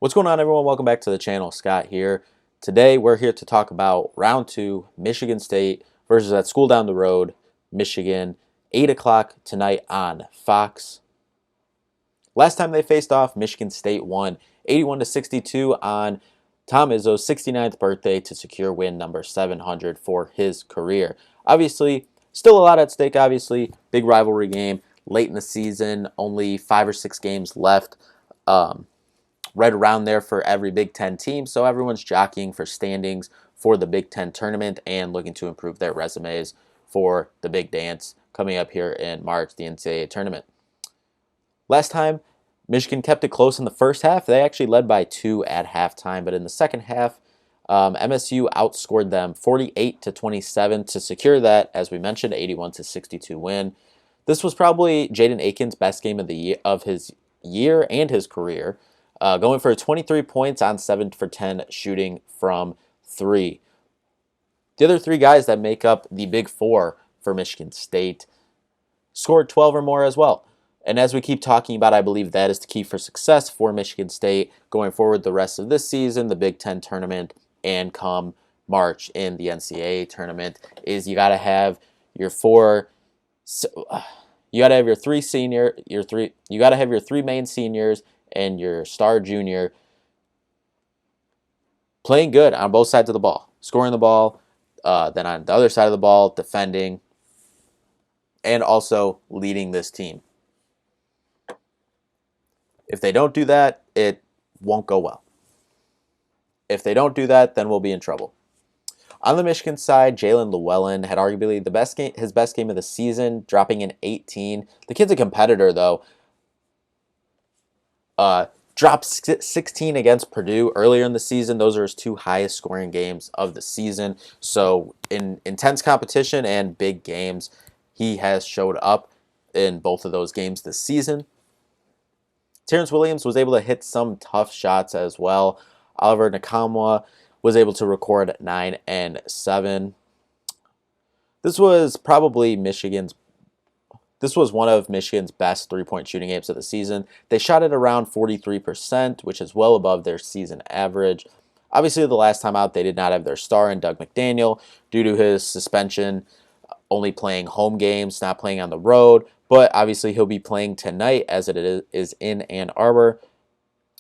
What's going on, everyone? Welcome back to the channel. Scott here. Today we're here to talk about round 2, Michigan State versus that school down the road, Michigan. 8 o'clock tonight on Fox. Last time they faced off, Michigan State won 81-62 on Tom Izzo's 69th birthday to secure win number 700 for his career. Obviously, still a lot at stake. Obviously, big rivalry game late in the season, only 5 or 6 games left. Right around there for every Big Ten team, so everyone's jockeying for standings for the Big Ten tournament and looking to improve their resumes for the big dance coming up here in March, the NCAA tournament. Last time, Michigan kept it close in the first half. They actually led by 2 at halftime, but in the second half, MSU outscored them 48-27 to secure that, as we mentioned, 81-62 win. This was probably Jaden Akins' best game of his year and his career. Going for 23 points on 7 for 10 shooting from 3. The other 3 guys that make up the big 4 for Michigan State scored 12 or more as well. And as we keep talking about, I believe that is the key for success for Michigan State going forward the rest of this season, the Big Ten tournament, and come March in the NCAA tournament, is you got to have your 4. You got to have your 3 senior, you got to have your 3 main seniors and your star junior playing good on both sides of the ball, scoring the ball, then on the other side of the ball, defending, and also leading this team. If they don't do that, it won't go well. If they don't do that, then we'll be in trouble. On the Michigan side, Jalen Llewellyn had arguably his best game of the season, dropping an 18. The kid's a competitor, though. Dropped 16 against Purdue earlier in the season. Those are his 2 highest scoring games of the season. So in intense competition and big games, he has showed up in both of those games this season. Terrence Williams was able to hit some tough shots as well. Oliver Nakamwa was able to record 9 and 7. This was one of Michigan's best three-point shooting games of the season. They shot it around 43%, which is well above their season average. Obviously, the last time out, they did not have their star in Doug McDaniel due to his suspension, only playing home games, not playing on the road. But obviously, he'll be playing tonight as it is in Ann Arbor.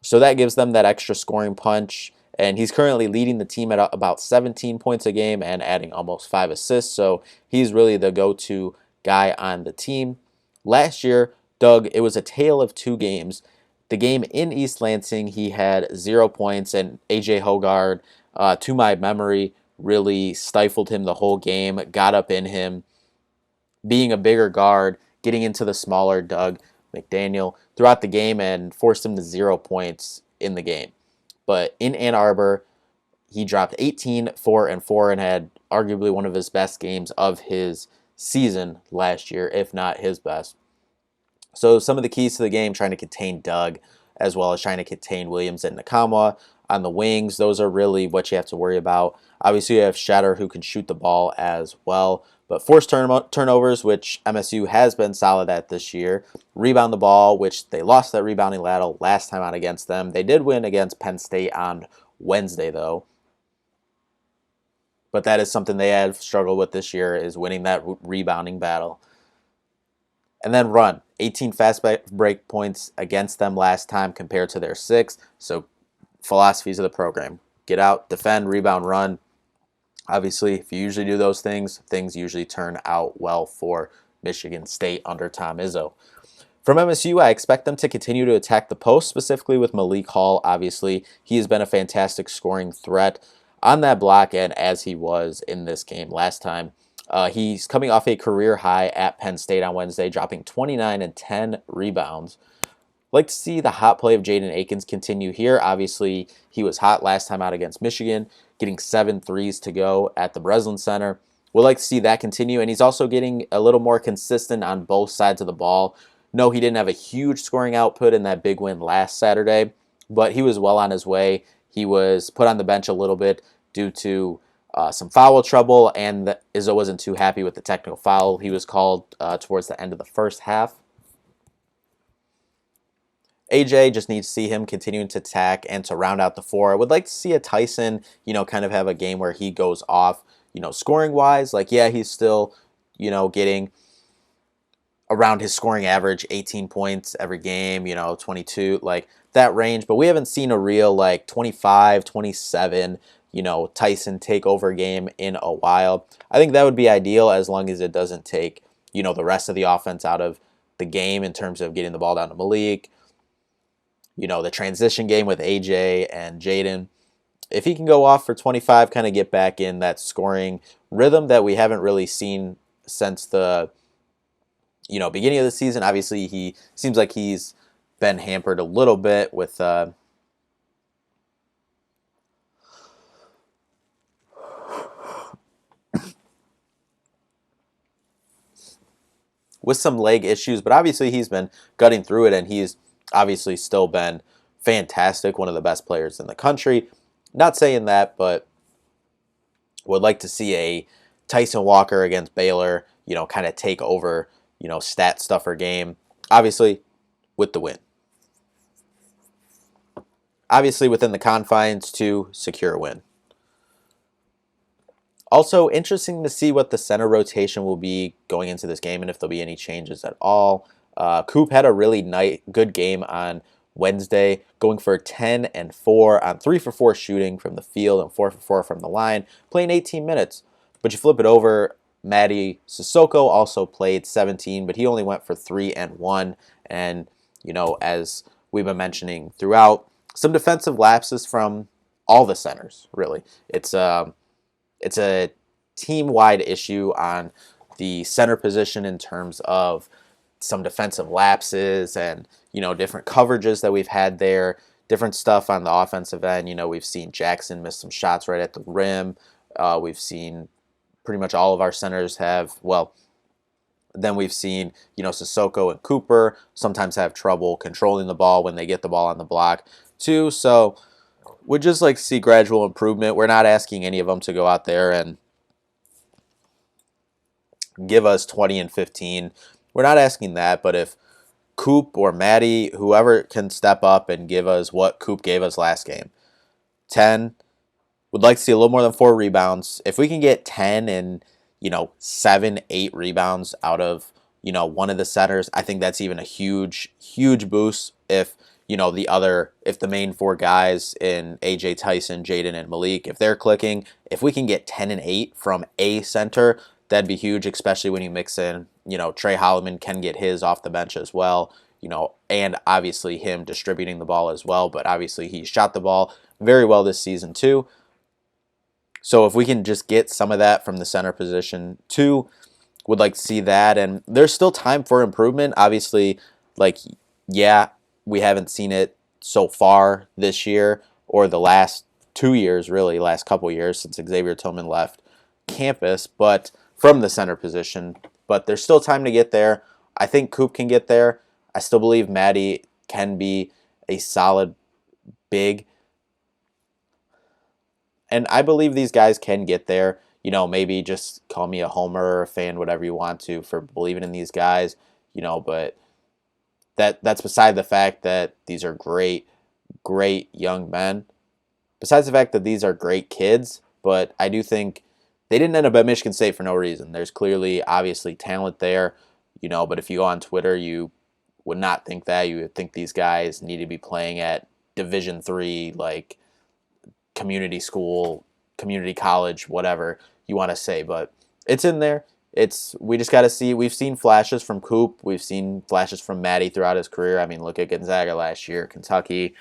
So that gives them that extra scoring punch. And he's currently leading the team at about 17 points a game and adding almost 5 assists. So he's really the go-to guy on the team. Last year, Doug, it was a tale of 2 games. The game in East Lansing, he had 0 points, and A.J. Hoggard, to my memory, really stifled him the whole game, got up in him, being a bigger guard, getting into the smaller Doug McDaniel throughout the game and forced him to 0 points in the game. But in Ann Arbor, he dropped 18, 4, and 4 and had arguably one of his best games of his season last year, if not his best. So some of the keys to the game, trying to contain Doug, as well as trying to contain Williams and Nakamwa on the wings. Those are really what you have to worry about. Obviously, you have Shatter, who can shoot the ball as well. But forced turnovers, which MSU has been solid at this year. Rebound the ball, which they lost that rebounding battle last time out against them. They did win against Penn State on Wednesday, though. But that is something they have struggled with this year, is winning that rebounding battle. And then run. 18 fast break points against them last time compared to their 6. So philosophies of the program. Get out, defend, rebound, run. Obviously, if you usually do those things, things usually turn out well for Michigan State under Tom Izzo. From MSU, I expect them to continue to attack the post, specifically with Malik Hall. Obviously, he has been a fantastic scoring threat on that block, and as he was in this game last time. He's coming off a career high at Penn State on Wednesday, dropping 29 and 10 rebounds. Like to see the hot play of Jaden Akins continue here. Obviously, he was hot last time out against Michigan, getting 7 threes to go at the Breslin Center. We'd like to see that continue, and he's also getting a little more consistent on both sides of the ball. No, he didn't have a huge scoring output in that big win last Saturday, but he was well on his way. He was put on the bench a little bit due to some foul trouble, and Izzo wasn't too happy with the technical foul he was called towards the end of the first half. AJ just needs to see him continuing to attack and to round out the four. I would like to see a Tyson, kind of have a game where he goes off, scoring wise. Like, yeah, he's still, getting around his scoring average, 18 points every game, 22, like that range. But we haven't seen a real like 25, 27, Tyson takeover game in a while. I think that would be ideal as long as it doesn't take, the rest of the offense out of the game in terms of getting the ball down to Malik, the transition game with AJ and Jaden. If he can go off for 25, kind of get back in that scoring rhythm that we haven't really seen since the beginning of the season. Obviously, he seems like he's been hampered a little bit with some leg issues, but obviously he's been gutting through it, and he's obviously still been fantastic, one of the best players in the country. Not saying that, but would like to see a Tyson Walker against Baylor, kind of take over, stat stuffer game, obviously with the win. Obviously within the confines to secure a win. Also, interesting to see what the center rotation will be going into this game and if there'll be any changes at all. Coop had a really good game on Wednesday, going for 10 and 4 on 3 for 4 shooting from the field and 4 for 4 from the line, playing 18 minutes. But you flip it over, Mady Sissoko also played 17, but he only went for 3 and 1. And, as we've been mentioning throughout, some defensive lapses from all the centers, really. It's a team-wide issue on the center position in terms of some defensive lapses and, different coverages that we've had there, different stuff on the offensive end. We've seen Jackson miss some shots right at the rim. We've seen pretty much all of our centers then we've seen, Sissoko and Cooper sometimes have trouble controlling the ball when they get the ball on the block too. So we'd just like to see gradual improvement. We're not asking any of them to go out there and give us 20 and 15. We're not asking that, but if Coop or Mady, whoever can step up and give us what Coop gave us last game, 10, would like to see a little more than 4 rebounds. If we can get 10 and, 7, 8 rebounds out of, one of the setters, I think that's even a huge, huge boost. If if the main 4 guys in AJ, Tyson, Jaden, and Malik, if they're clicking, if we can get 10 and 8 from a center, that'd be huge, especially when you mix in, Trey Holloman can get his off the bench as well, and obviously him distributing the ball as well. But obviously he shot the ball very well this season too. So if we can just get some of that from the center position too, would like to see that. And there's still time for improvement. Obviously, we haven't seen it so far this year or the last 2 years, really, last couple years since Xavier Tillman left campus, but from the center position. But there's still time to get there. I think Coop can get there. I still believe Mady can be a solid big. And I believe these guys can get there. Maybe just call me a homer or a fan, whatever you want to, for believing in these guys, but that's beside the fact that these are great, great young men. Besides the fact that these are great kids, but I do think they didn't end up at Michigan State for no reason. There's clearly, obviously, talent there, but if you go on Twitter, you would not think that. You would think these guys need to be playing at Division III, like community school, community college, whatever you want to say, but it's in there. We just got to see. We've seen flashes from Coop. We've seen flashes from Mady throughout his career. I mean, look at Gonzaga last year, Kentucky.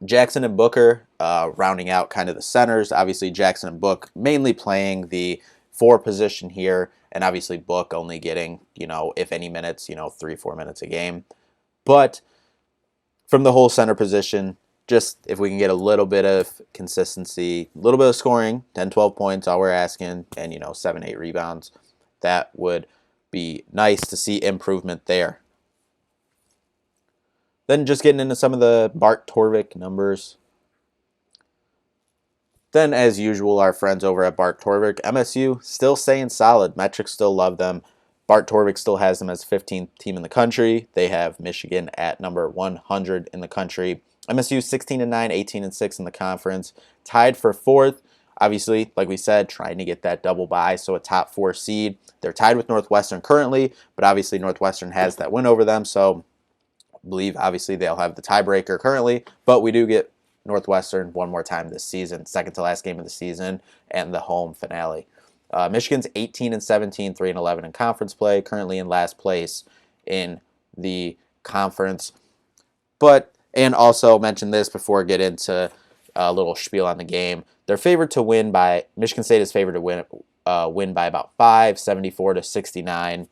Jackson and Booker rounding out kind of the centers. Obviously, Jackson and Book mainly playing the 4 position here, and obviously Book only getting, if any minutes, 3-4 minutes a game. But from the whole center position, just if we can get a little bit of consistency, a little bit of scoring, 10, 12 points, all we're asking, and, 7, 8 rebounds, that would be nice to see improvement there. Then just getting into some of the Bart Torvik numbers. Then, as usual, our friends over at Bart Torvik, MSU, still staying solid. Metrics still love them. Bart Torvik still has them as 15th team in the country. They have Michigan at number 100 in the country. MSU 16-9, 18-6 in the conference. Tied for 4th. Obviously, like we said, trying to get that double bye, so a top 4 seed. They're tied with Northwestern currently, but obviously Northwestern has that win over them, so I believe obviously they'll have the tiebreaker currently, but we do get Northwestern one more time this season, second to last game of the season, and the home finale. Michigan's 18-17, 3-11 in conference play, currently in last place in the conference. And also mention this before I get into a little spiel on the game. They're favored to win by, Michigan State is favored to win by about 5, 74-69.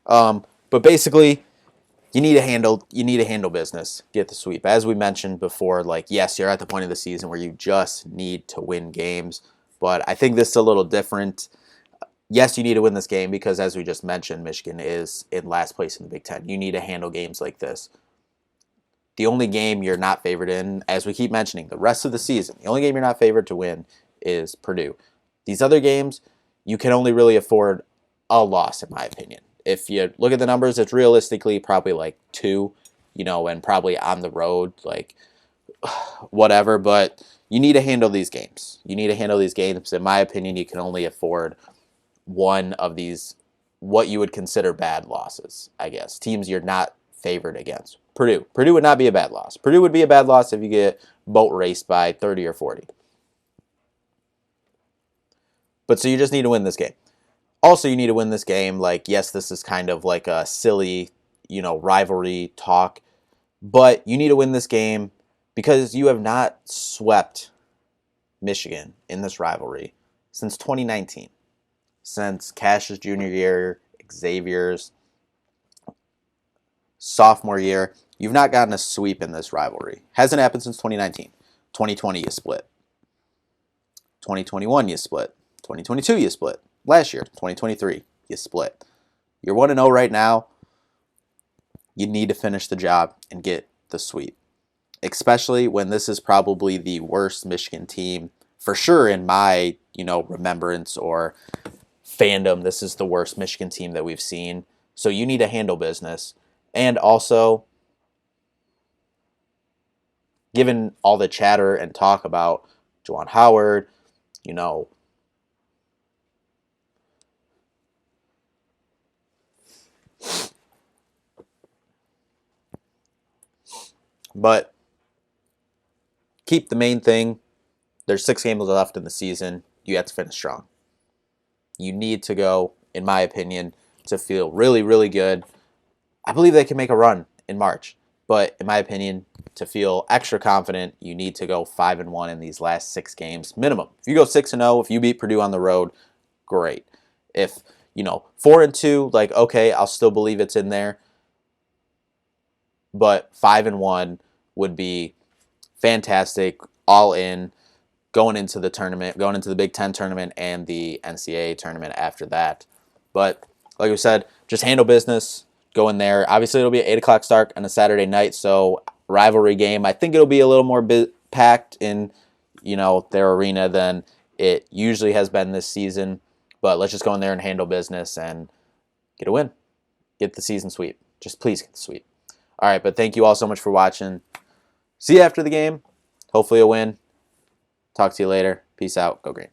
But basically, you need to handle business, get the sweep. As we mentioned before, like, yes, you're at the point of the season where you just need to win games, but I think this is a little different. Yes, you need to win this game because, as we just mentioned, Michigan is in last place in the Big Ten. You need to handle games like this. The only game you're not favored in, as we keep mentioning, the rest of the season, the only game you're not favored to win is Purdue. These other games, you can only really afford a loss, in my opinion. If you look at the numbers, it's realistically probably like 2, and probably on the road, like whatever. But you need to handle these games. You need to handle these games. In my opinion, you can only afford one of these, what you would consider bad losses, I guess. Teams you're not favored against. Purdue. Purdue would not be a bad loss. Purdue would be a bad loss if you get boat raced by 30 or 40. But so you just need to win this game. Also, you need to win this game. Like, yes, this is kind of like a silly, rivalry talk. But you need to win this game because you have not swept Michigan in this rivalry since 2019. Since Cash's junior year, Xavier's sophomore year, you've not gotten a sweep in this rivalry. Hasn't happened since 2019. 2020, you split. 2021, you split. 2022, you split. Last year, 2023, you split. You're 1-0 right now. You need to finish the job and get the sweep. Especially when this is probably the worst Michigan team, for sure in my, remembrance or fandom. This is the worst Michigan team that we've seen. So you need to handle business. And also, given all the chatter and talk about Juwan Howard, but keep the main thing. There's 6 games left in the season. You have to finish strong. You need to go, in my opinion, to feel really, really good. I believe they can make a run in March. But in my opinion, to feel extra confident, you need to go 5-1 in these last 6 games minimum. If you go 6-0, if you beat Purdue on the road, great. If 4-2, like, okay, I'll still believe it's in there. But 5-1 would be fantastic, all in, going into the tournament, going into the Big Ten tournament and the NCAA tournament after that. But like we said, just handle business, go in there. Obviously, it'll be an 8 o'clock start on a Saturday night, so rivalry game. I think it'll be a little more packed in, their arena than it usually has been this season. But let's just go in there and handle business and get a win. Get the season sweep. Just please get the sweep. All right, but thank you all so much for watching. See you after the game. Hopefully a win. Talk to you later. Peace out. Go Green.